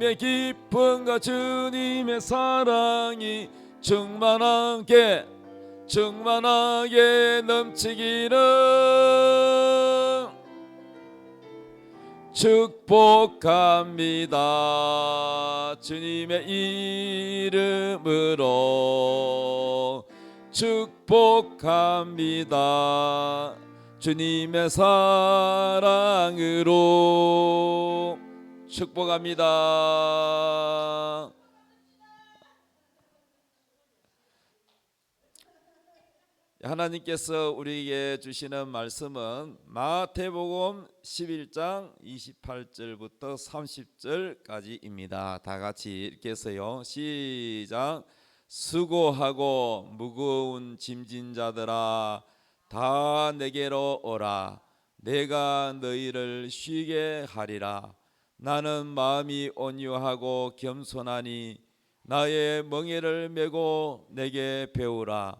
주님의 기쁨과 주님의 사랑이 충만하게 넘치기를 축복합니다. 주님의 이름으로 축복합니다. 주님의 사랑으로 축복합니다. 하나님께서 우리에게 주시는 말씀은 마태복음 11장 28절부터 30절까지입니다. 다 같이 읽겠어요. 시작. 수고하고 무거운 짐진 자들아 다 내게로 오라. 내가 너희를 쉬게 하리라. 나는 마음이 온유하고 겸손하니 나의 멍에를 메고 내게 배우라.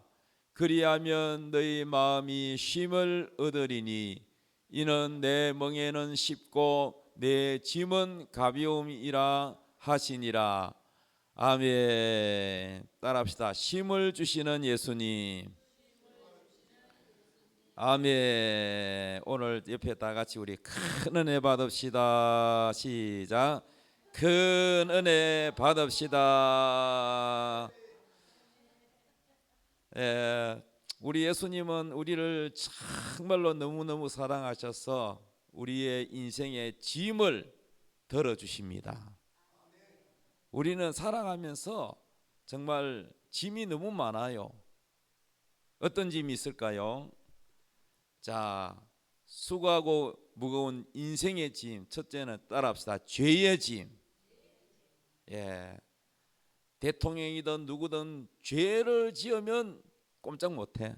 그리하면 너희 마음이 쉼을 얻으리니 이는 내 멍에는 쉽고 내 짐은 가벼움이라 하시니라. 아멘. 따라합시다. 쉼을 주시는 예수님. 아멘. 오늘 옆에 다 같이 우리 큰 은혜 받읍시다. 시작. 큰 은혜 받읍시다. 우리 예수님은 우리를 정말로 너무너무 사랑하셔서 우리의 인생의 짐을 덜어주십니다. 우리는 살아가면서 정말 짐이 너무 많아요. 어떤 짐이 있을까요? 자, 수고하고 무거운 인생의 짐. 첫째는 따라합시다. 죄의 짐. 대통령이든 누구든 죄를 지으면 꼼짝 못해.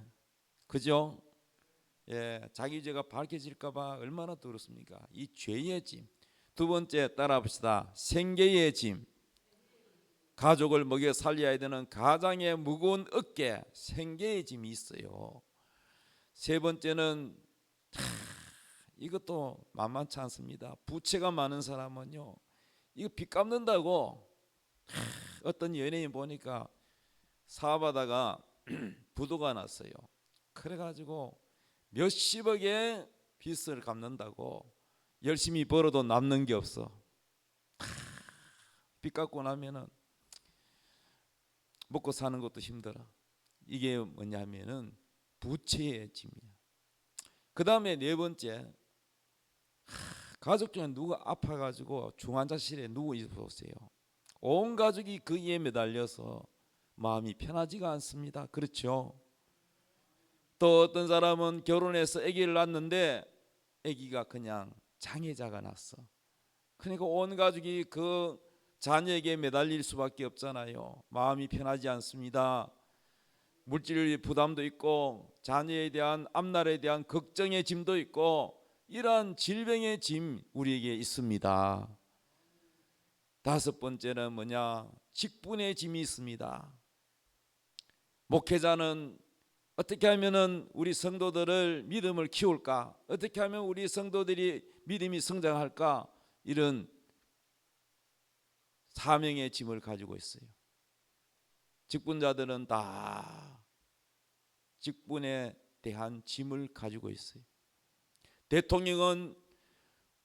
그죠? 자기 죄가 밝혀질까 봐 얼마나 두렵습니까? 이 죄의 짐. 두 번째 따라합시다. 생계의 짐. 가족을 먹여 살려야 되는 가장의 무거운 어깨, 생계의 짐이 있어요. 세 번째는 이것도 만만치 않습니다. 부채가 많은 사람은요, 이거 빚 갚는다고 어떤 연예인 보니까 사업하다가 부도가 났어요. 그래가지고 몇십억의 빚을 갚는다고 열심히 벌어도 남는 게 없어. 빚 갚고 나면은 먹고 사는 것도 힘들어. 이게 뭐냐면은 부채의 짐이야. 그 다음에 네 번째, 가족 중에 누가 아파가지고 중환자실에 누워 있으세요. 온 가족이 그 이에 매달려서 마음이 편하지가 않습니다. 그렇죠? 또 어떤 사람은 결혼해서 아기를 낳았는데 아기가 그냥 장애자가 났어. 그러니까 온 가족이 그 자녀에게 매달릴 수밖에 없잖아요. 마음이 편하지 않습니다. 물질 부담도 있고 자녀에 대한 앞날에 대한 걱정의 짐도 있고 이러한 질병의 짐 우리에게 있습니다. 다섯 번째는 뭐냐? 직분의 짐이 있습니다. 목회자는 어떻게 하면은 우리 성도들을 믿음을 키울까? 어떻게 하면 우리 성도들이 믿음이 성장할까? 이런 사명의 짐을 가지고 있어요. 직분자들은 다 직분에 대한 짐을 가지고 있어요. 대통령은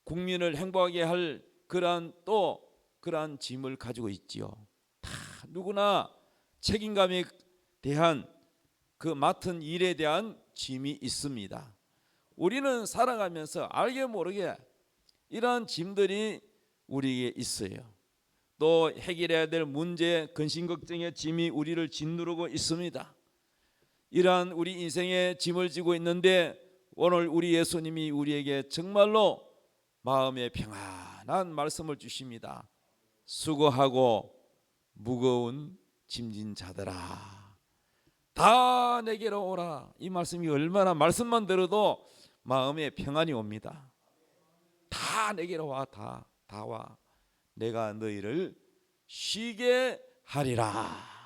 국민을 행복하게 할 그러한 짐을 가지고 있지요. 다 누구나 책임감에 대한 그 맡은 일에 대한 짐이 있습니다. 우리는 살아가면서 알게 모르게 이러한 짐들이 우리에게 있어요. 또 해결해야 될 문제, 근심 걱정의 짐이 우리를 짓누르고 있습니다. 이러한 우리 인생의 짐을 지고 있는데 오늘 우리 예수님이 우리에게 정말로 마음의 평안한 말씀을 주십니다. 수고하고 무거운 짐진 자들아 다 내게로 오라. 이 말씀이 얼마나 말씀만 들어도 마음에 평안이 옵니다. 다 내게로 와. 다 와. 내가 너희를 쉬게 하리라.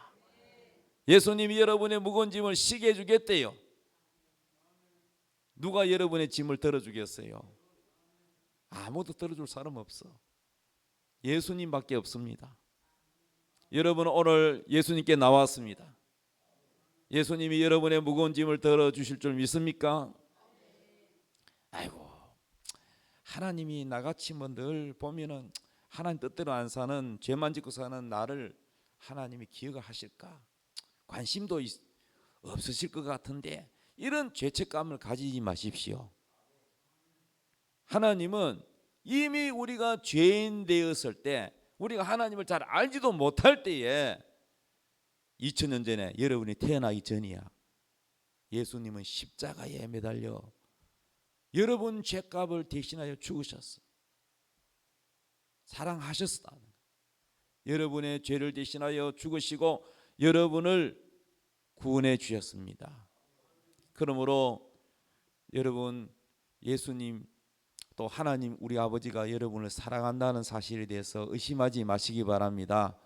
예수님이 여러분의 무거운 짐을 쉬게 해주겠대요. 누가 여러분의 짐을 덜어주겠어요? 아무도 덜어줄 사람 없어. 예수님밖에 없습니다. 여러분 오늘 예수님께 나왔습니다. 예수님이 여러분의 무거운 짐을 덜어주실 줄 믿습니까? 아이고, 하나님이 나같이 뭐 늘 보면은 하나님 뜻대로 안 사는, 죄만 짓고 사는 나를 하나님이 기억하실까? 관심도 없으실 것 같은데 이런 죄책감을 가지지 마십시오. 하나님은 이미 우리가 죄인 되었을 때, 우리가 하나님을 잘 알지도 못할 때에 2000년 전에 여러분이 태어나기 전이야. 예수님은 십자가에 매달려 여러분 죄값을 대신하여 죽으셨어. 사랑하셨어. 여러분의 죄를 대신하여 죽으시고 여러분을 구원해 주셨습니다. 그러므로 여러분, 예수님 또 하나님 우리 아버지가 여러분을 사랑한다는 사실에 대해서 의심하지 마시기 바랍니다.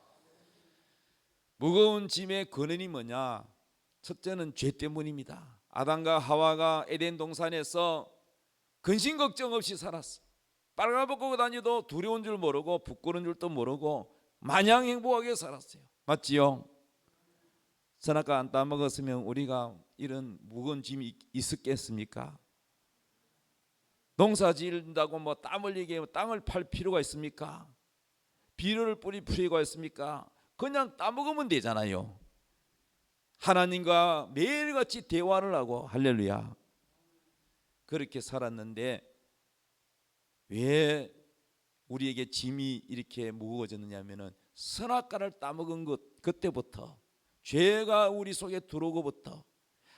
무거운 짐의 근원이 뭐냐? 첫째는 죄 때문입니다. 아담과 하와가 에덴 동산에서 근심 걱정 없이 살았어. 빨가벗고 다니도 두려운 줄 모르고 부끄러운 줄도 모르고 마냥 행복하게 살았어요. 맞지요? 선악과 안 따먹었으면 우리가 이런 무거운 짐이 있었겠습니까? 농사 지른다고 뭐 땀 흘리게 땅을 팔 필요가 있습니까? 비료를 뿌릴 필요가 있습니까? 그냥 따먹으면 되잖아요. 하나님과 매일같이 대화를 하고, 할렐루야, 그렇게 살았는데 왜 우리에게 짐이 이렇게 무거워졌느냐 하면은 선악과를 따먹은 그때부터, 죄가 우리 속에 들어오고부터,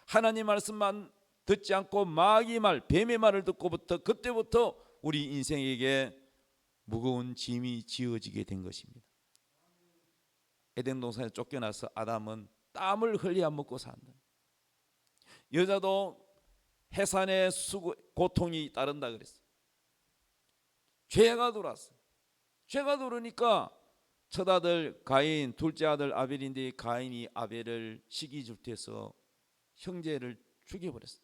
하나님 말씀만 듣지 않고 마귀 말, 뱀의 말을 듣고부터, 그때부터 우리 인생에게 무거운 짐이 지어지게 된 것입니다. 에덴 동산에 쫓겨나서 아담은 땀을 흘려 안 먹고 산다. 여자도 해산의 고통이 따른다 그랬어요. 죄가 들어왔어. 죄가 들어오니까 첫 아들 가인, 둘째 아들 아벨인데 가인이 아벨을 시기질투해서 형제를 죽여버렸어요.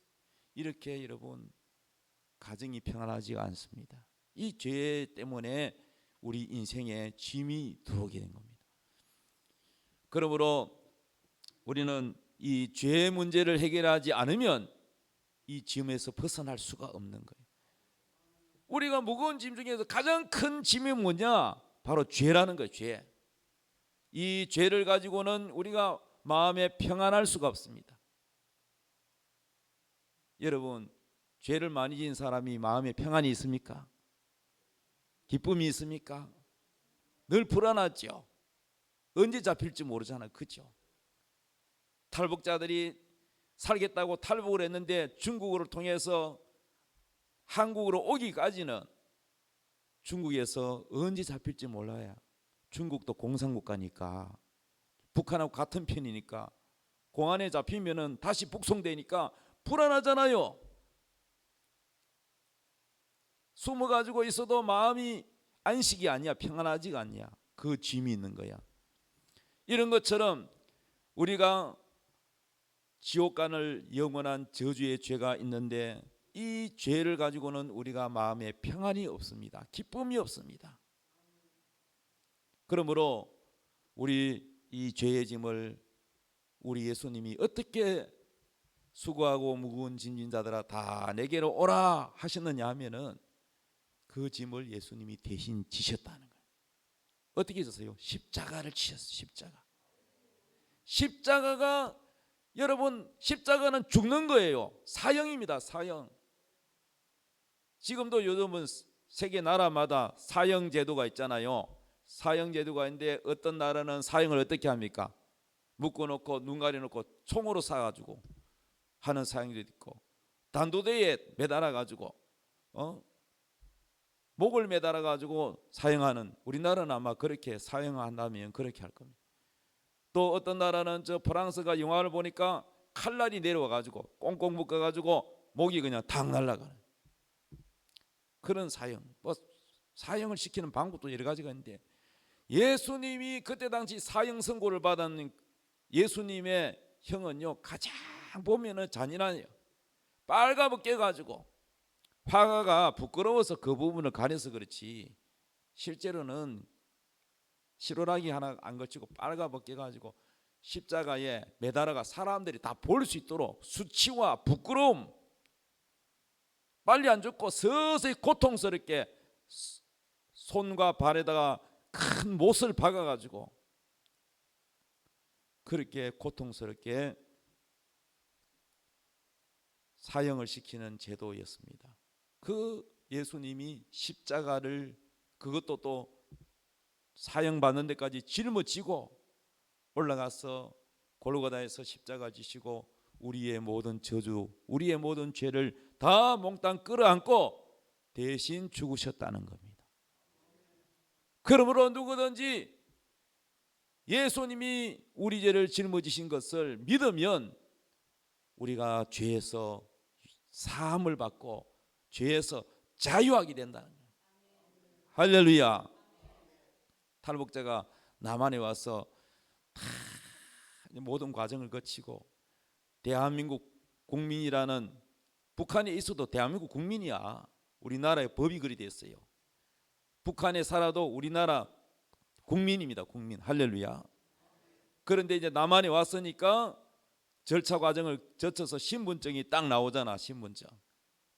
이렇게 여러분 가정이 평안하지가 않습니다. 이 죄 때문에 우리 인생에 짐이 들어오게 된 겁니다. 그러므로 우리는 이 죄 문제를 해결하지 않으면 이 짐에서 벗어날 수가 없는 거예요. 우리가 무거운 짐 중에서 가장 큰 짐이 뭐냐? 바로 죄라는 거예요. 죄. 이 죄를 가지고는 우리가 마음에 평안할 수가 없습니다. 여러분, 죄를 많이 지은 사람이 마음에 평안이 있습니까? 기쁨이 있습니까? 늘 불안하죠. 언제 잡힐지 모르잖아요. 그렇죠? 탈북자들이 살겠다고 탈북을 했는데 중국을 통해서 한국으로 오기까지는 중국에서 언제 잡힐지 몰라요. 중국도 공산국가니까, 북한하고 같은 편이니까 공안에 잡히면은 다시 북송되니까 불안하잖아요. 숨어가지고 있어도 마음이 안식이 아니야. 평안하지가 않냐. 그 짐이 있는 거야. 이런 것처럼 우리가 지옥 가는 영원한 저주의 죄가 있는데 이 죄를 가지고는 우리가 마음에 평안이 없습니다. 기쁨이 없습니다. 그러므로 우리 이 죄의 짐을 우리 예수님이 어떻게 수고하고 무거운 짐진 자들아 다 내게로 오라 하셨느냐 하면은 그 짐을 예수님이 대신 지셨다는 거예요. 어떻게 졌어요? 십자가를 치셨어요. 십자가. 십자가가, 여러분, 십자가는 죽는 거예요. 사형입니다. 사형. 지금도 요즘은 세계 나라마다 사형 제도가 있잖아요. 사형 제도가 있는데 어떤 나라는 사형을 어떻게 합니까? 묶어놓고 눈 가려놓고 총으로 쏴가지고 하는 사형도 있고, 단도대에 매달아가지고 목을 매달아가지고 사형하는, 우리나라는 아마 그렇게 사형한다면 그렇게 할 겁니다. 또 어떤 나라는 저 프랑스가 영화를 보니까 칼날이 내려와가지고 꽁꽁 묶어가지고 목이 그냥 탁 날아가는 그런 사형. 뭐 사형을 시키는 방법도 여러 가지가 있는데 예수님이 그때 당시 사형 선고를 받은 예수님의 형은요 가장 보면은 잔인하네요. 빨가벗겨 가지고, 화가가 부끄러워서 그 부분을 가려서 그렇지 실제로는 실오라기 하나 안 걸치고 빨가벗겨 가지고 십자가에 매달아가 사람들이 다 볼 수 있도록 수치와 부끄러움, 빨리 안 죽고 서서히 고통스럽게 손과 발에다가 큰 못을 박아가지고 그렇게 고통스럽게 사형을 시키는 제도였습니다. 그 예수님이 십자가를 그것도 또 사형받는 데까지 짊어지고 올라가서 골고다에서 십자가 지시고 우리의 모든 저주, 우리의 모든 죄를 다 몽땅 끌어안고 대신 죽으셨다는 겁니다. 그러므로 누구든지 예수님이 우리 죄를 짊어지신 것을 믿으면 우리가 죄에서 사함을 받고 죄에서 자유하게 된다는 거예요. 할렐루야. 탈북자가 남한에 와서 다 모든 과정을 거치고 대한민국 국민이라는, 북한에 있어도 대한민국 국민이야. 우리나라의 법이 그리 됐어요. 북한에 살아도 우리나라 국민입니다. 국민. 할렐루야. 그런데 이제 남한에 왔으니까 절차 과정을 거쳐서 신분증이 딱 나오잖아. 신분증,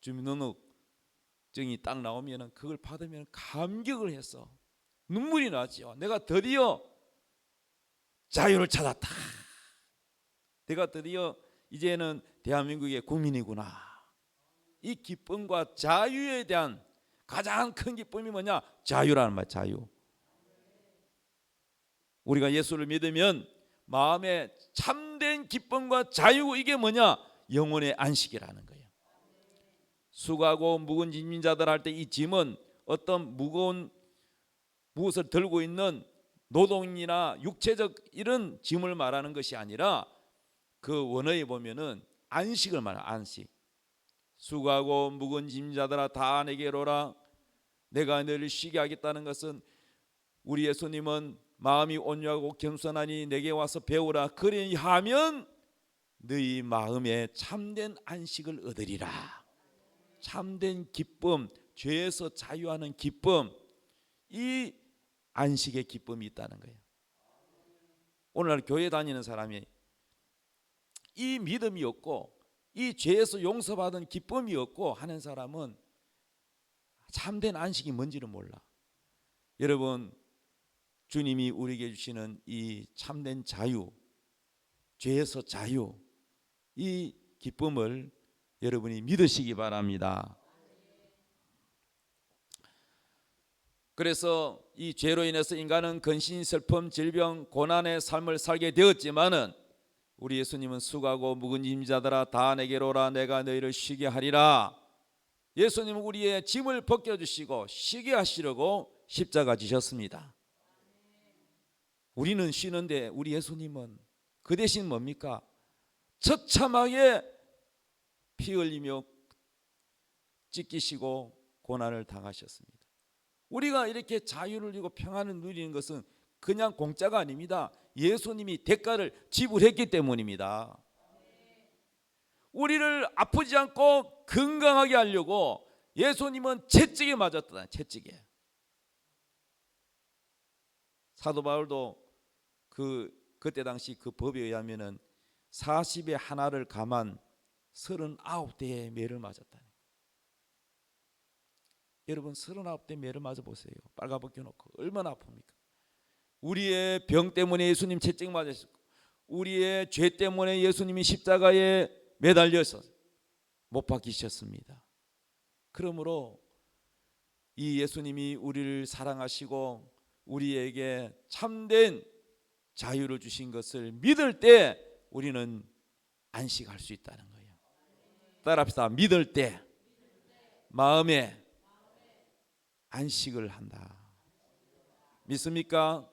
주민등록증이 딱 나오면 그걸 받으면 감격을 해서 눈물이 나죠. 내가 드디어 자유를 찾았다. 내가 드디어 이제는 대한민국의 국민이구나. 이 기쁨과 자유에 대한 가장 큰 기쁨이 뭐냐? 자유라는 말. 자유. 우리가 예수를 믿으면 마음에 참된 기쁨과 자유, 이게 뭐냐? 영혼의 안식이라는 거예요. 수고하고 무거운 짐진 자들 할 때 이 짐은 어떤 무거운 무엇을 들고 있는 노동이나 육체적 이런 짐을 말하는 것이 아니라 그 원어에 보면은 안식을 말해요. 안식. 수고하고 무거운 짐진 자들아 다 내게로 오라. 내가 너희를 쉬게 하겠다는 것은 우리 예수님은 마음이 온유하고 겸손하니 내게 와서 배우라. 그리하면 너희 마음에 참된 안식을 얻으리라. 참된 기쁨, 죄에서 자유하는 기쁨, 이 안식의 기쁨이 있다는 거예요. 오늘날 교회 다니는 사람이 이 믿음이 없고 이 죄에서 용서받은 기쁨이 없고 하는 사람은 참된 안식이 뭔지를 몰라. 여러분, 주님이 우리에게 주시는 이 참된 자유, 죄에서 자유, 이 기쁨을 여러분이 믿으시기 바랍니다. 그래서 이 죄로 인해서 인간은 근심, 슬픔, 질병, 고난의 삶을 살게 되었지만은 우리 예수님은 수고하고 무거운 짐진 자들아 다 내게로 오라. 내가 너희를 쉬게 하리라. 예수님은 우리의 짐을 벗겨주시고 쉬게 하시려고 십자가 지셨습니다. 우리는 쉬는데 우리 예수님은 그 대신 뭡니까? 처참하게 피 흘리며 찢기시고 고난을 당하셨습니다. 우리가 이렇게 자유를 누리고 평안을 누리는 것은 그냥 공짜가 아닙니다. 예수님이 대가를 지불했기 때문입니다. 우리를 아프지 않고 건강하게 하려고 예수님은 채찍에 맞았다. 채찍에. 사도 바울도 그때 당시 그 법에 의하면은 40에 하나를 감한 39대의 매를 맞았다. 여러분 39대 매를 맞아 보세요. 빨가벗겨 놓고 얼마나 아픕니까? 우리의 병 때문에 예수님 채찍 맞으셨고 우리의 죄 때문에 예수님이 십자가에 매달려서 못 박히셨습니다. 그러므로 이 예수님이 우리를 사랑하시고 우리에게 참된 자유를 주신 것을 믿을 때 우리는 안식할 수 있다는 거예요. 따라합시다. 믿을 때 마음에 안식을 한다. 믿습니까?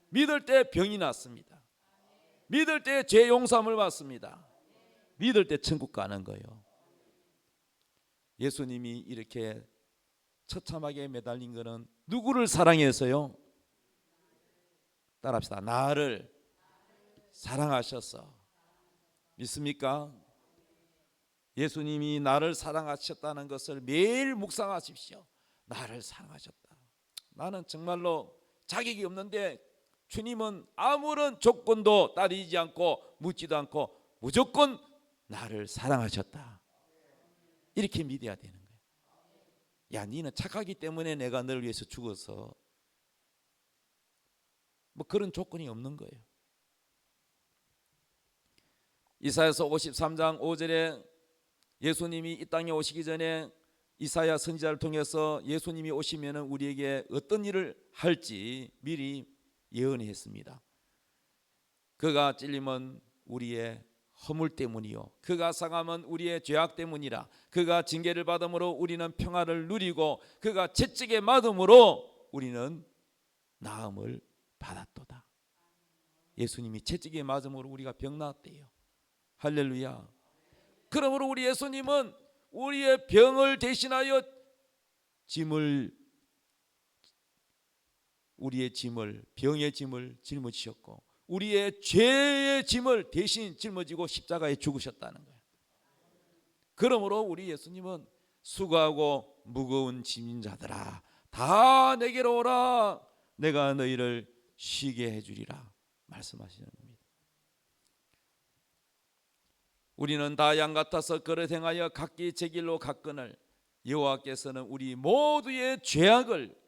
믿을 때 병이 낫습니다. 믿을 때 죄 용서함을 받습니다. 믿을 때 천국 가는 거예요. 예수님이 이렇게 처참하게 매달린 것은 누구를 사랑해서요? 따라합시다. 나를 사랑하셔서. 믿습니까? 예수님이 나를 사랑하셨다는 것을 매일 묵상하십시오. 나를 사랑하셨다. 나는 정말로 자격이 없는데 주님은 아무런 조건도 따르지 않고 묻지도 않고 무조건 나를 사랑하셨다. 이렇게 믿어야 되는 거예요. 야, 너는 착하기 때문에 내가 너를 위해서 죽어서, 뭐 그런 조건이 없는 거예요. 이사야서 53장 5절에 예수님이 이 땅에 오시기 전에 이사야 선지자를 통해서 예수님이 오시면 우리에게 어떤 일을 할지 미리 예언했습니다. 그가 찔림은 우리의 허물 때문이요, 그가 상함은 우리의 죄악 때문이라. 그가 징계를 받음으로 우리는 평화를 누리고 그가 채찍에 맞음으로 우리는 나음을 받았도다. 예수님이 채찍에 맞음으로 우리가 병 나았대요. 할렐루야. 그러므로 우리 예수님은 우리의 병을 대신하여 우리의 짐을, 병의 짐을 짊어지셨고 우리의 죄의 짐을 대신 짊어지고 십자가에 죽으셨다는 거예요. 그러므로 우리 예수님은 수고하고 무거운 짐진 자들아 다 내게로 오라, 내가 너희를 쉬게 해주리라 말씀하시는 겁니다. 우리는 다 양 같아서 그릇 행하여 각기 제 길로 갔거늘 여호와께서는 우리 모두의 죄악을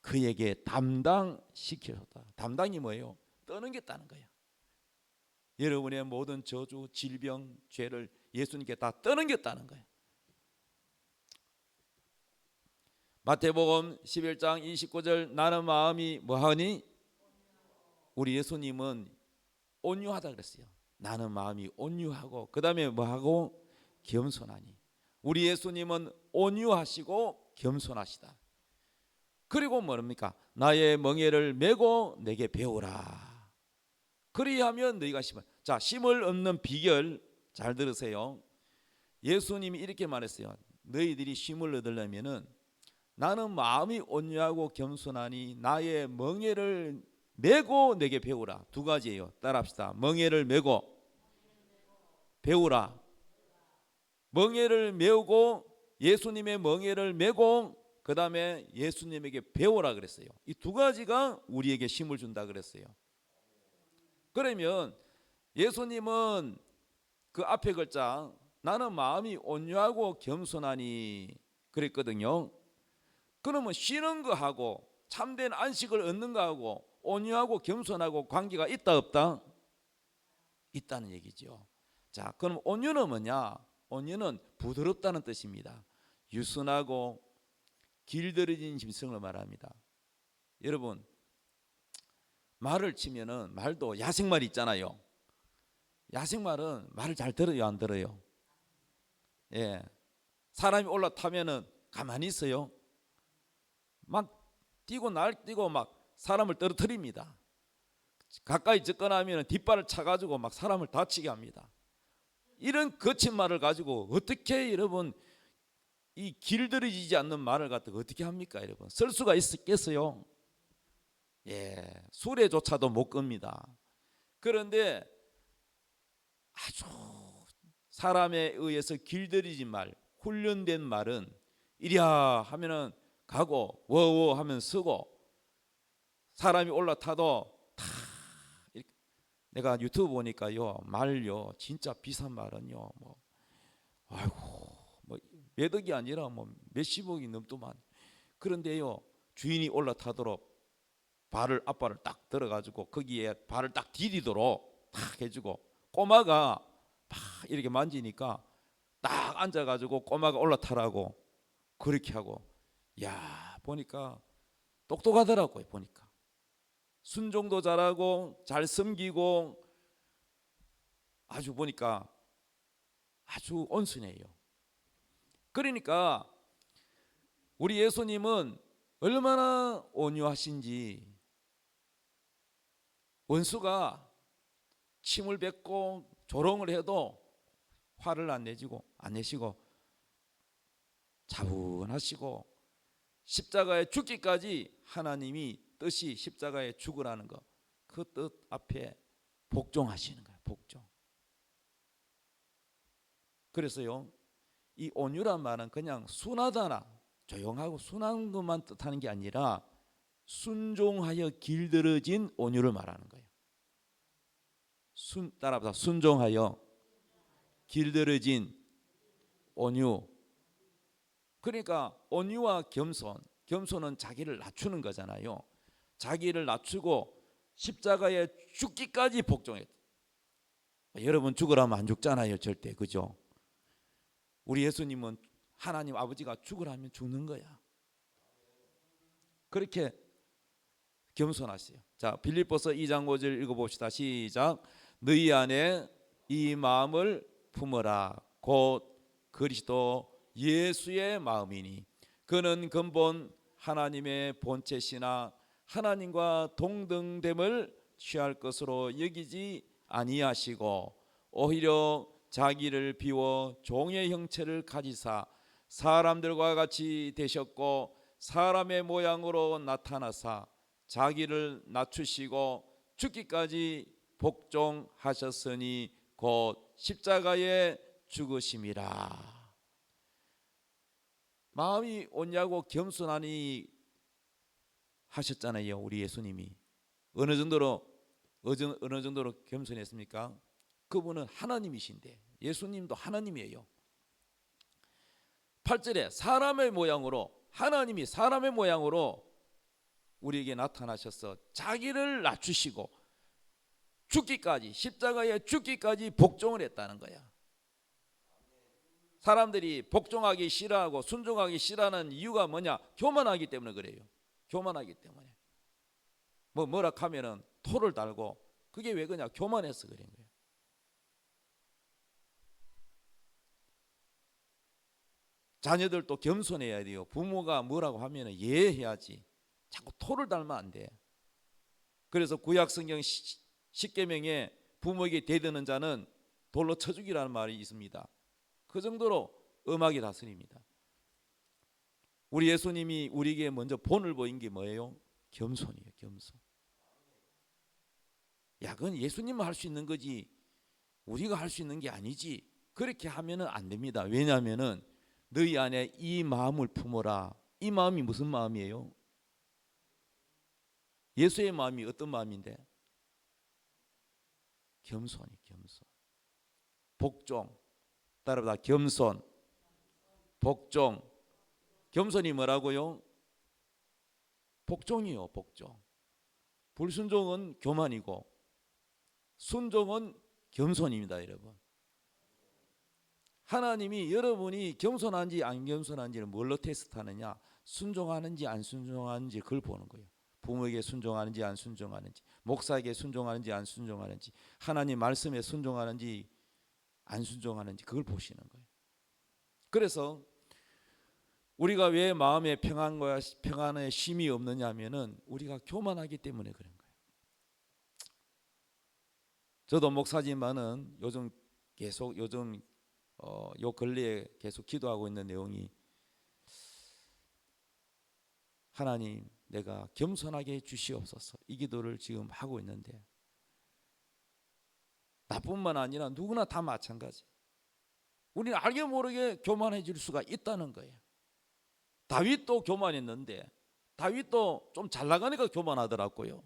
그에게 담당시키셨다. 담당이 뭐예요? 떠넘겼다는 거야. 여러분의 모든 저주, 질병, 죄를 예수님께 다 떠넘겼다는 거야. 마태복음 11장 29절 나는 마음이 뭐하니? 우리 예수님은 온유하다 그랬어요. 나는 마음이 온유하고 그 다음에 뭐하고? 겸손하니. 우리 예수님은 온유하시고 겸손하시다. 그리고 뭐랍니까? 나의 멍에를 메고 내게 배우라. 그리하면 너희가 심을. 자, 심을 얻는 비결 잘 들으세요. 예수님이 이렇게 말했어요. 너희들이 심을 얻으려면은 나는 마음이 온유하고 겸손하니 나의 멍에를 메고 내게 배우라. 두 가지예요. 따라합시다. 멍에를 메고 배우라. 멍에를 메우고 예수님의 멍에를 메고 그 다음에 예수님에게 배우라 그랬어요. 이 두 가지가 우리에게 힘을 준다 그랬어요. 그러면 예수님은 그 앞에 글자 나는 마음이 온유하고 겸손하니 그랬거든요. 그러면 쉬는 거하고 참된 안식을 얻는 거하고 온유하고 겸손하고 관계가 있다 없다? 있다는 얘기죠. 자, 그럼 온유는 뭐냐? 온유는 부드럽다는 뜻입니다. 유순하고 길들여진 심성을 말합니다. 여러분, 말을 치면은 말도 야생말 있잖아요. 야생말은 말을 잘 들어요, 안 들어요? 예, 사람이 올라타면은 가만히 있어요. 막 뛰고 날뛰고 막 사람을 떨어뜨립니다. 가까이 접근하면 뒷발을 차가지고 막 사람을 다치게 합니다. 이런 거친 말을 가지고 어떻게 여러분 이 길들여지지 않는 말을 갖다가 어떻게 합니까? 여러분 쓸 수가 있겠어요? 예, 수레조차도 못 겁니다. 그런데 아주 사람에 의해서 길들여진 말, 훈련된 말은 이랴 하면은 가고 워워 하면 서고 사람이 올라타도 다 이렇게. 내가 유튜브 보니까요 말요 진짜 비싼 말은요 뭐 아이고 뭐 몇억이 아니라 뭐 몇십억이 넘더만. 그런데요 주인이 올라타도록 앞발을 딱 들어가지고 거기에 발을 딱 디디도록 딱 해주고 꼬마가 막 이렇게 만지니까 딱 앉아가지고 꼬마가 올라타라고 그렇게 하고. 야, 보니까 똑똑하더라고요. 보니까 순종도 잘하고 잘 섬기고 아주 보니까 아주 온순해요. 그러니까 우리 예수님은 얼마나 온유하신지. 원수가 침을 뱉고 조롱을 해도 화를 안 내시고 차분하시고 십자가에 죽기까지 하나님이 뜻이 십자가에 죽으라는 것, 그 뜻 앞에 복종하시는 거예요. 복종. 그래서요 이 온유란 말은 그냥 순하다나 조용하고 순한 것만 뜻하는 게 아니라 순종하여 길들여진 온유를 말하는 거예요. 따라합시다. 순종하여 길들여진 온유. 그러니까 온유와 겸손, 겸손은 자기를 낮추는 거잖아요. 자기를 낮추고 십자가에 죽기까지 복종했다. 여러분 죽으라면 안 죽잖아요, 절대. 그죠? 우리 예수님은 하나님 아버지가 죽으라면 죽는 거야. 그렇게 겸손하세요. 자, 빌립보서 2장 5절 읽어봅시다. 시작. 너희 안에 이 마음을 품어라. 곧 그리스도 예수의 마음이니 그는 근본 하나님의 본체시나 하나님과 동등됨을 취할 것으로 여기지 아니하시고 오히려 자기를 비워 종의 형체를 가지사 사람들과 같이 되셨고 사람의 모양으로 나타나사 자기를 낮추시고 죽기까지 복종하셨으니 곧 십자가에 죽으심이라. 마음이 온유하고 겸손하니 하셨잖아요. 우리 예수님이 어느 정도로 겸손했습니까? 그분은 하나님이신데 예수님도 하나님이에요. 8절에 사람의 모양으로, 하나님이 사람의 모양으로 우리에게 나타나셔서 자기를 낮추시고 죽기까지, 십자가에 죽기까지 복종을 했다는 거야. 사람들이 복종하기 싫어하고 순종하기 싫어하는 이유가 뭐냐? 교만하기 때문에 그래요. 교만하기 때문에. 뭐라 하면은 토를 달고, 그게 왜 그러냐? 교만해서 그런 거예요. 자녀들도 겸손해야 돼요. 부모가 뭐라고 하면 예해야지. 자꾸 토를 달면 안 돼. 그래서 구약성경 10계명에 부모에게 대드는 자는 돌로 쳐 죽이라는 말이 있습니다. 그 정도로 엄하게 다스립니다. 우리 예수님이 우리에게 먼저 본을 보인 게 뭐예요? 겸손이에요. 겸손. 야, 그건 예수님만 할 수 있는 거지 우리가 할 수 있는 게 아니지. 그렇게 하면은 안 됩니다. 왜냐하면은 너희 안에 이 마음을 품어라. 이 마음이 무슨 마음이에요? 예수의 마음이 어떤 마음인데? 겸손이, 겸손. 복종. 따라다 겸손, 복종. 겸손이 뭐라고요? 복종이요. 복종. 불순종은 교만이고 순종은 겸손입니다. 여러분, 하나님이 여러분이 겸손한지 안 겸손한지를 뭘로 테스트하느냐? 순종하는지 안 순종하는지 그걸 보는 거예요. 부모에게 순종하는지 안 순종하는지, 목사에게 순종하는지 안 순종하는지, 하나님 말씀에 순종하는지 안 순종하는지 그걸 보시는 거예요. 그래서 우리가 왜 마음의 평안과 평안의 쉼이 없느냐 하면은 우리가 교만하기 때문에 그런 거예요. 저도 목사지만은 요즘 요 근래에 계속 기도하고 있는 내용이, 하나님 내가 겸손하게 해주시옵소서, 이 기도를 지금 하고 있는데, 나뿐만 아니라 누구나 다 마찬가지. 우리는 알게 모르게 교만해질 수가 있다는 거예요. 다윗도 교만했는데, 다윗도 좀 잘 나가니까 교만하더라고요.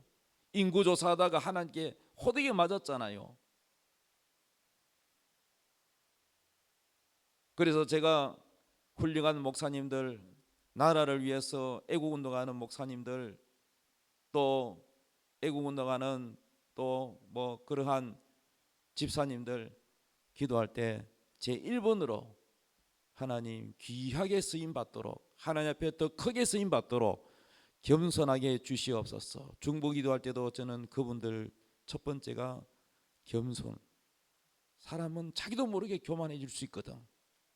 인구조사하다가 하나님께 호되게 맞았잖아요. 그래서 제가 훌륭한 목사님들, 나라를 위해서 애국운동하는 목사님들, 또 애국운동하는 또 뭐 그러한 집사님들 기도할 때 제 1번으로 하나님 귀하게 쓰임 받도록, 하나님 앞에 더 크게 쓰임 받도록 겸손하게 주시옵소서. 중보 기도할 때도 저는 그분들 첫 번째가 겸손. 사람은 자기도 모르게 교만해질 수 있거든.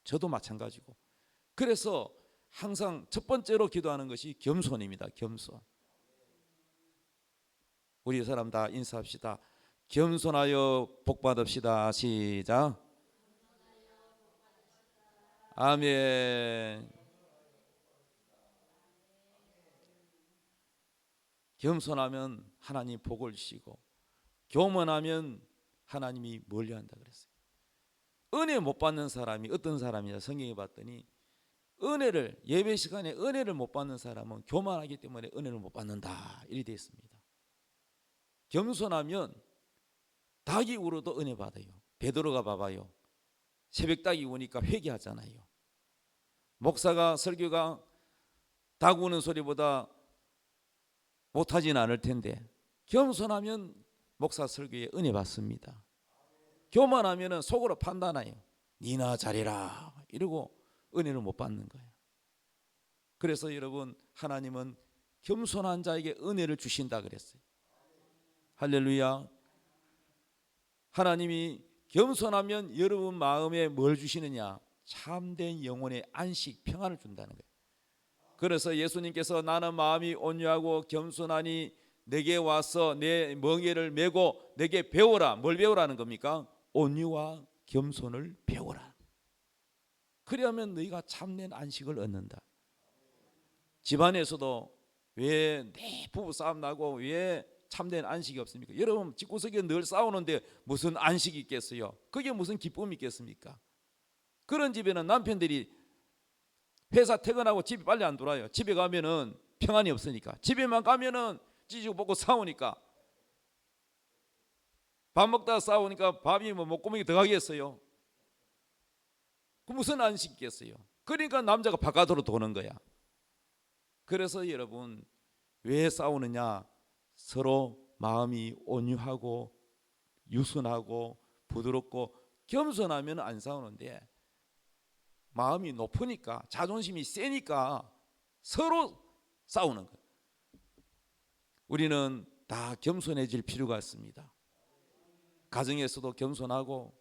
저도 마찬가지고. 그래서 항상 첫 번째로 기도하는 것이 겸손입니다. 겸손. 우리 사람 다 인사합시다. 겸손하여 복 받읍시다. 시작. 아멘. 겸손하면 하나님 복을 주시고, 교만하면 하나님이 멀리한다 그랬어요. 은혜 못 받는 사람이 어떤 사람이냐? 성경에 봤더니 은혜를, 예배 시간에 은혜를 못 받는 사람은 교만하기 때문에 은혜를 못 받는다, 이렇게 되어 있습니다. 겸손하면 닭이 울어도 은혜 받아요. 베드로가 봐봐요. 새벽 닭이 우니까 회개하잖아요. 목사가, 설교가 닭 우는 소리보다 못하진 않을 텐데 겸손하면 목사 설교에 은혜 받습니다. 교만하면 속으로 판단해요. 니나 잘해라 이러고 은혜를 못 받는 거예요. 그래서 여러분, 하나님은 겸손한 자에게 은혜를 주신다 그랬어요. 할렐루야. 하나님이 겸손하면 여러분 마음에 뭘 주시느냐? 참된 영혼의 안식, 평안을 준다는 거예요. 그래서 예수님께서 나는 마음이 온유하고 겸손하니 내게 와서 내 멍에를 메고 내게 배워라. 뭘 배우라는 겁니까? 온유와 겸손을 배워라. 그리하면 너희가 참된 안식을 얻는다. 집안에서도 왜 내 부부 싸움 나고 왜 참된 안식이 없습니까? 여러분 집구석에 늘 싸우는데 무슨 안식이 있겠어요? 그게 무슨 기쁨이 있겠습니까? 그런 집에는 남편들이 회사 퇴근하고 집에 빨리 안 돌아요. 집에 가면은 평안이 없으니까. 집에만 가면은 찌지고 볶고 싸우니까. 밥 먹다가 싸우니까 밥이 뭐 목구멍이 더 가겠어요? 그 무슨 안식이 있겠어요? 그러니까 남자가 바깥으로 도는 거야. 그래서 여러분 왜 싸우느냐? 서로 마음이 온유하고 유순하고 부드럽고 겸손하면 안 싸우는데 마음이 높으니까, 자존심이 세니까 서로 싸우는 거예요. 우리는 다 겸손해질 필요가 있습니다. 가정에서도 겸손하고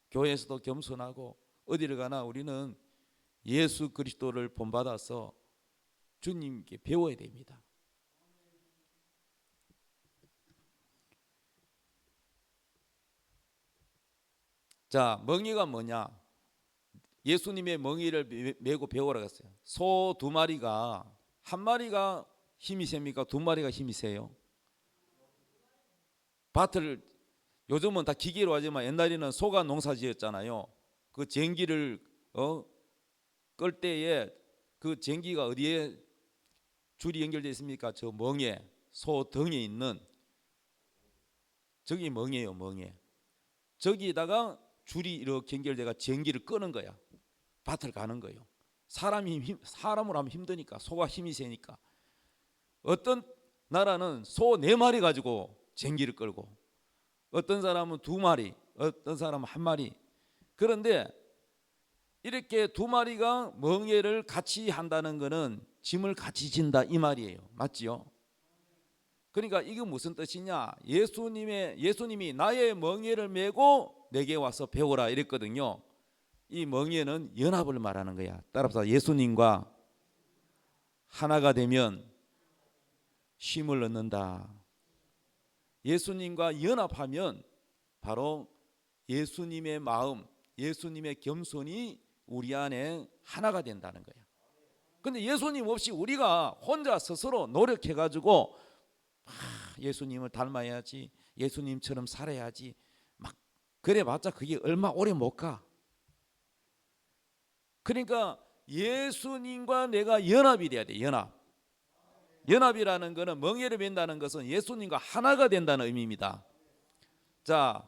교회에서도 겸손하고 어디를 가나 우리는 예수 그리스도를 본받아서 주님께 배워야 됩니다. 자, 멍에가 뭐냐? 예수님의 멍에를 메고 배우라고 했어요. 소 2마리가, 한 마리가 힘이 셉니까? 2마리가 힘이 세요? 밭을 요즘은 다 기계로 하지만 옛날에는 소가 농사지었잖아요. 그 쟁기를 끌 때에 그 쟁기가 어디에 줄이 연결되어 있습니까? 저 멍에, 소 등에 있는 저기 멍에요, 멍에. 저기다가 줄이 이렇게 연결돼가 쟁기를 끄는 거야. 밭을 가는 거예요. 사람으로 하면 힘드니까, 소가 힘이 세니까. 어떤 나라는 소 4마리 가지고 쟁기를 끌고, 어떤 사람은 2마리, 어떤 사람은 1마리. 그런데 이렇게 2마리가 멍에를 같이 한다는 것은 짐을 같이 진다 이 말이에요. 맞지요? 그러니까 이게 무슨 뜻이냐? 예수님이 나의 멍에를 메고 내게 와서 배우라 이랬거든요. 이 멍에는 연합을 말하는 거야. 따라서 예수님과 하나가 되면 쉼을 얻는다. 예수님과 연합하면 바로 예수님의 마음, 예수님의 겸손이 우리 안에 하나가 된다는 거야. 근데 예수님 없이 우리가 혼자 스스로 노력해가지고 예수님을 닮아야지, 예수님처럼 살아야지 막 그래봤자 그게 얼마 오래 못 가. 그러니까 예수님과 내가 연합이 돼야 돼. 연합이라는 것은, 멍에를 맨다는 것은 예수님과 하나가 된다는 의미입니다. 자,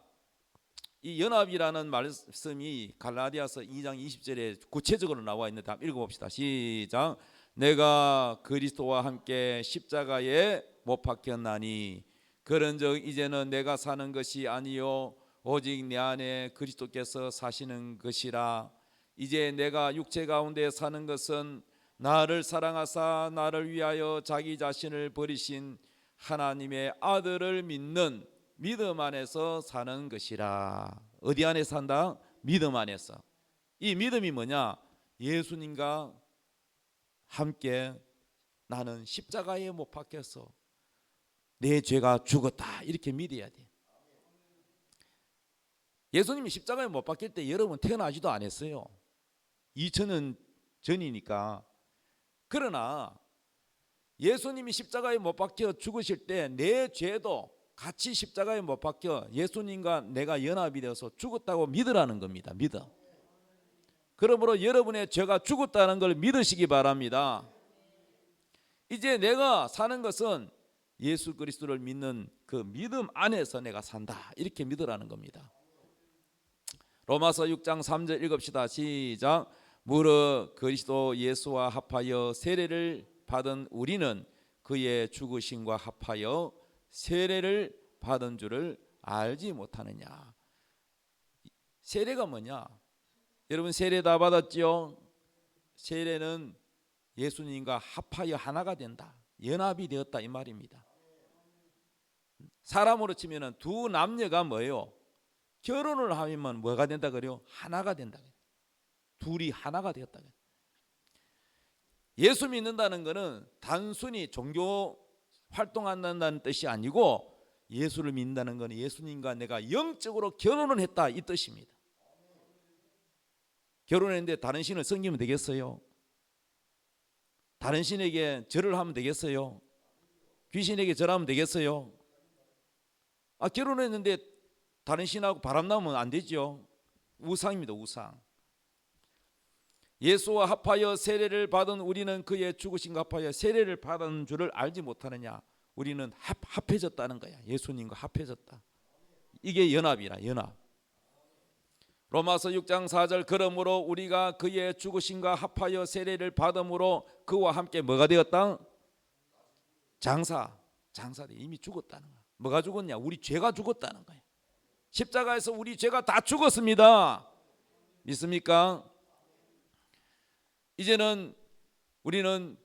이 연합이라는 말씀이 갈라디아서 2장 20절에 구체적으로 나와 있는데 한번 읽어봅시다. 시작. 내가 그리스도와 함께 십자가에 못 박혔나니 그런즉 이제는 내가 사는 것이 아니요 오직 내 안에 그리스도께서 사시는 것이라. 이제 내가 육체 가운데 사는 것은 나를 사랑하사 나를 위하여 자기 자신을 버리신 하나님의 아들을 믿는 믿음 안에서 사는 것이라. 어디 안에 산다? 믿음 안에서. 이 믿음이 뭐냐? 예수님과 함께 나는 십자가에 못 박혀서 내 죄가 죽었다 이렇게 믿어야 돼. 예수님이 십자가에 못 박힐 때 여러분 태어나지도 않았어요. 2000년 전이니까. 그러나 예수님이 십자가에 못 박혀 죽으실 때 내 죄도 같이 십자가에 못 박혀 예수님과 내가 연합이 되어서 죽었다고 믿으라는 겁니다. 믿어. 그러므로 여러분의 죄가 죽었다는 걸 믿으시기 바랍니다. 이제 내가 사는 것은 예수 그리스도를 믿는 그 믿음 안에서 내가 산다, 이렇게 믿으라는 겁니다. 로마서 6장 3절 읽읍시다. 시작. 무릇 그리스도 예수와 합하여 세례를 받은 우리는 그의 죽으심과 합하여 세례를 받은 줄을 알지 못하느냐. 세례가 뭐냐? 여러분 세례 다 받았죠? 세례는 예수님과 합하여 하나가 된다, 연합이 되었다, 이 말입니다. 사람으로 치면은 두 남녀가 뭐예요? 결혼을 하면 뭐가 된다 그래요? 하나가 된다. 둘이 하나가 되었다. 예수 믿는다는 것은 단순히 종교 활동한다는 뜻이 아니고, 예수를 믿는다는 것은 예수님과 내가 영적으로 결혼을 했다, 이 뜻입니다. 결혼했는데 다른 신을 섬기면 되겠어요? 다른 신에게 절을 하면 되겠어요? 귀신에게 절하면 되겠어요? 결혼했는데 다른 신하고 바람나면 안 되죠. 우상입니다, 우상. 예수와 합하여 세례를 받은 우리는 그의 죽으심과 합하여 세례를 받은 줄을 알지 못하느냐. 우리는 합해졌다는 거야. 예수님과 합해졌다. 이게 연합이라, 연합. 로마서 6장 4절 그러므로 우리가 그의 죽으심과 합하여 세례를 받음으로 그와 함께 뭐가 되었다? 장사돼. 이미 죽었다는 거야. 뭐가 죽었냐? 우리 죄가 죽었다는 거야. 십자가에서 우리 죄가 다 죽었습니다. 믿습니까? 이제는 우리는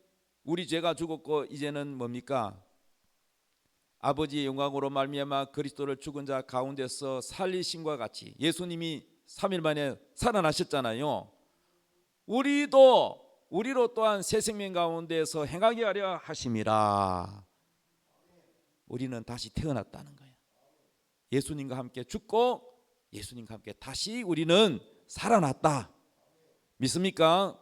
우리 죄가 죽었고, 이제는 뭡니까? 아버지의 영광으로 말미암아 그리스도를 죽은 자 가운데서 살리심과 같이 예수님이 3일 만에 살아나셨잖아요. 우리로 또한 새 생명 가운데서 행하게 하려 하심이라. 우리는 다시 태어났다는 거예요. 예수님과 함께 죽고 예수님과 함께 다시 우리는 살아났다. 믿습니까?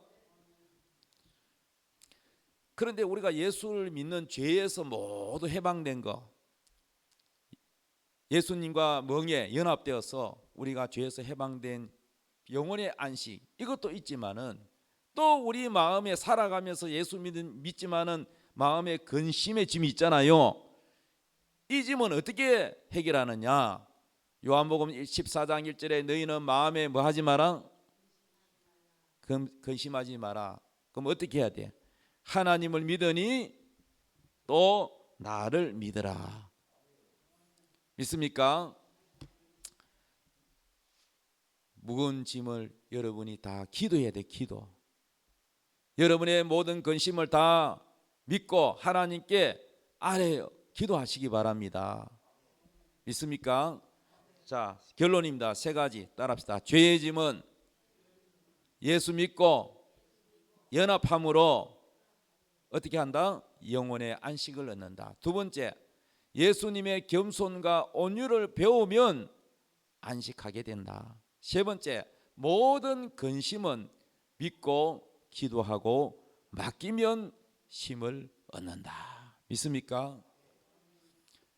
그런데 우리가 예수를 믿는 죄에서 모두 해방된 거, 예수님과 멍에 연합되어서 우리가 죄에서 해방된 영혼의 안식, 이것도 있지만은 또 우리 마음에 살아가면서 예수 믿지만은 마음에 근심의 짐이 있잖아요. 이 짐은 어떻게 해결하느냐? 요한복음 14장 1절에 너희는 마음에 뭐 하지 마라? 근심하지 마라. 그럼 어떻게 해야 돼? 하나님을 믿으니 또 나를 믿으라. 믿습니까? 무거운 짐을 여러분이 다 기도해야 돼. 기도. 여러분의 모든 근심을 다 믿고 하나님께 아뢰어 기도하시기 바랍니다. 믿습니까? 자, 결론입니다. 세 가지 따라합시다. 죄의 짐은 예수 믿고 연합함으로 어떻게 한다? 영혼의 안식을 얻는다. 두 번째, 예수님의 겸손과 온유를 배우면 안식하게 된다. 세 번째, 모든 근심은 믿고 기도하고 맡기면 힘을 얻는다. 믿습니까?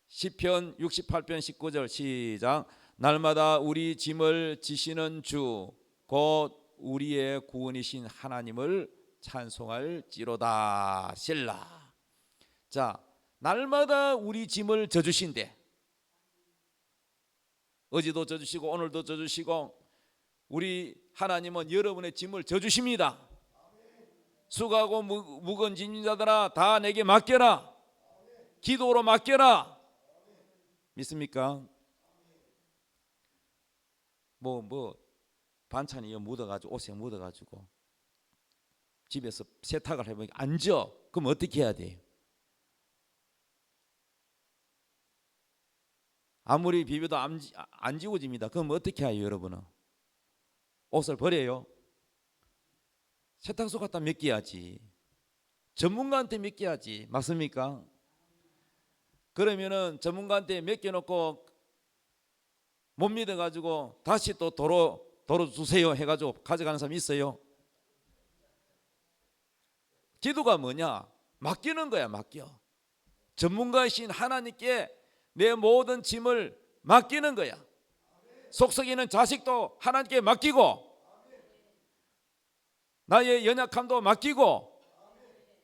시편 68편 19절 시작. 날마다 우리 짐을 지시는 주 곧 우리의 구원이신 하나님을 찬송할지로다. 셀라. 자, 날마다 우리 짐을 져주신대. 어제도 져주시고 오늘도 져주시고, 우리 하나님은 여러분의 짐을 져주십니다. 수고하고 무거운 짐진 자들아 다 내게 맡겨라. 기도로 맡겨라. 믿습니까? 뭐 반찬이 묻어가지고 옷에 묻어가지고 집에서 세탁을 해보니까 안 져. 그럼 어떻게 해야 돼요? 아무리 비벼도 안 지워집니다. 그럼 어떻게 해요, 여러분은? 옷을 버려요? 세탁소 갖다 맡겨야지. 전문가한테 맡겨야지. 맞습니까? 그러면은 전문가한테 맡겨놓고 못 믿어가지고 다시 또 도로 주세요 해가지고 가져가는 사람이 있어요? 기도가 뭐냐? 맡기는 거야. 맡겨. 전문가이신 하나님께 내 모든 짐을 맡기는 거야. 속썩이는 자식도 하나님께 맡기고, 나의 연약함도 맡기고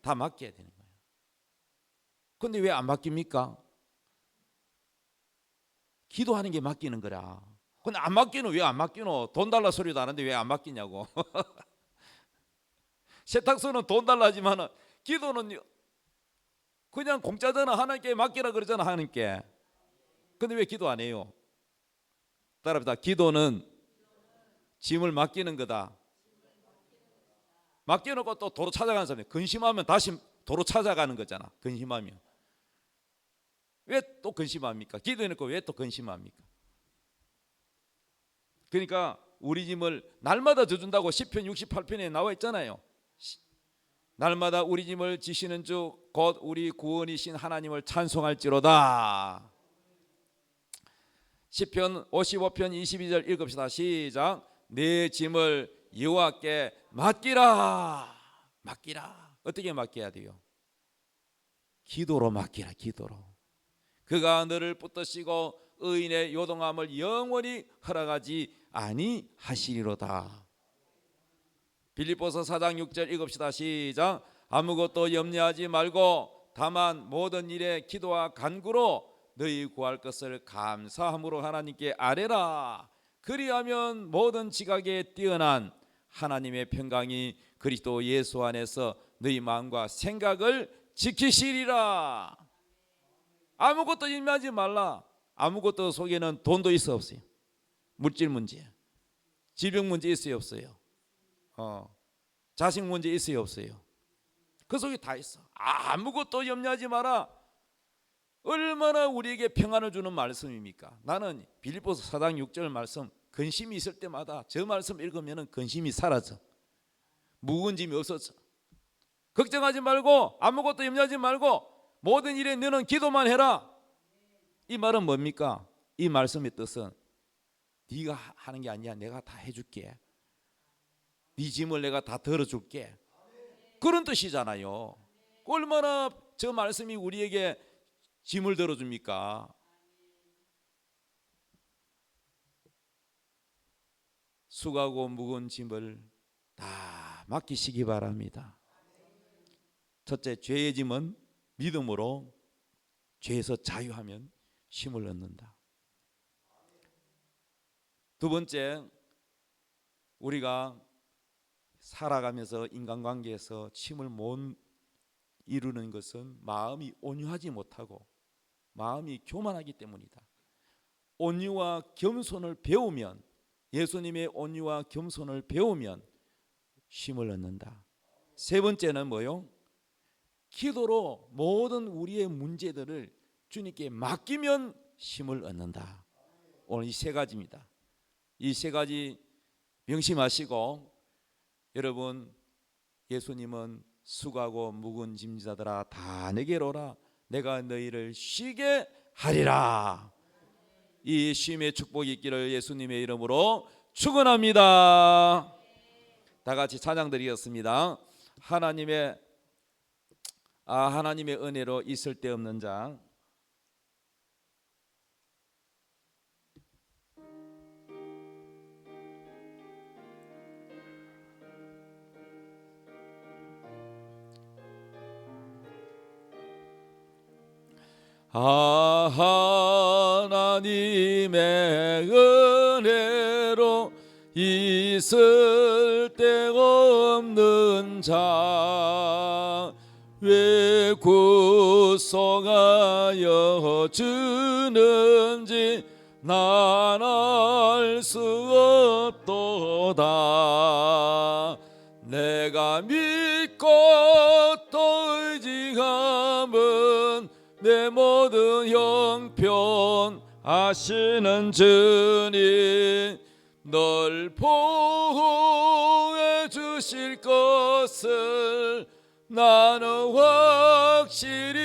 다 맡겨야 되는 거예요. 근데 왜 안 맡깁니까? 기도하는 게 맡기는 거라. 근데 안 맡기는 왜 안 맡기노? 돈 달라 소리도 안 하는데 왜 안 맡기냐고. 세탁소는 돈 달라지만 기도는 그냥 공짜잖아. 하나님께 맡기라 그러잖아, 하나님께. 근데 왜 기도 안 해요? 따라합시다. 기도는 짐을 맡기는 거다. 맡겨놓고 또 도로 찾아가는 사람이 근심하면 다시 도로 찾아가는 거잖아. 근심하면 왜 또 근심합니까? 기도해놓고 왜 또 근심합니까? 그러니까 우리 짐을 날마다 져준다고 시편 68편에 나와 있잖아요. 날마다 우리 짐을 지시는 주 곧 우리 구원이신 하나님을 찬송할지로다. 시편 55편 22절 읽읍시다. 시작. 내 짐을 여호와께 맡기라. 맡기라. 어떻게 맡겨야 돼요? 기도로 맡기라. 기도로. 그가 너를 붙드시고 의인의 요동함을 영원히 허락하지 아니하시리로다. 빌립보서 4장 6절 읽읍시다. 시작. 아무것도 염려하지 말고 다만 모든 일에 기도와 간구로 너희 구할 것을 감사함으로 하나님께 아뢰라. 그리하면 모든 지각에 뛰어난 하나님의 평강이 그리스도 예수 안에서 너희 마음과 생각을 지키시리라. 아무것도 염려하지 말라. 아무것도 속에는 돈도 있어 없어요? 물질 문제, 질병 문제 있어요 없어요? 자식 문제 있어요 없어요? 그 속에 다 있어. 아무것도 염려하지 마라. 얼마나 우리에게 평안을 주는 말씀입니까? 나는 빌립보서 4장 6절 말씀 근심이 있을 때마다 저 말씀 읽으면 근심이 사라져. 무거운 짐이 없어져. 걱정하지 말고 아무것도 염려하지 말고 모든 일에 너는 기도만 해라. 이 말은 뭡니까? 이 말씀의 뜻은 네가 하는 게 아니야. 내가 다 해줄게. 네 짐을 내가 다 덜어줄게. 그런 뜻이잖아요. 얼마나 저 말씀이 우리에게 짐을 덜어줍니까? 수고하고 무거운 짐을 다 맡기시기 바랍니다. 첫째, 죄의 짐은 믿음으로 죄에서 자유하면 쉼을 얻는다. 두 번째, 우리가 살아가면서 인간관계에서 쉼을 못 이루는 것은 마음이 온유하지 못하고 마음이 교만하기 때문이다. 온유와 겸손을 배우면, 예수님의 온유와 겸손을 배우면 쉼을 얻는다. 세 번째는 뭐요? 기도로 모든 우리의 문제들을 주님께 맡기면 쉼을 얻는다. 오늘 이 세 가지입니다. 이 세 가지 명심하시고, 여러분, 예수님은 수고하고 무거운 짐자들아 다 내게로 오라. 내가 너희를 쉬게 하리라. 이 쉼의 축복이 있기를 예수님의 이름으로 축원합니다. 다 같이 찬양 드리겠습니다. 하나님의 은혜로 있을 데 없는 자. 하나님의 은혜로 있을 데 없는 자 왜 구속하여 주는지 난 알 수 없도다. 내가 믿고 또 의지함은 내 모든 형편 아시는 주님, 널 보호해 주실 것을 나는 확실히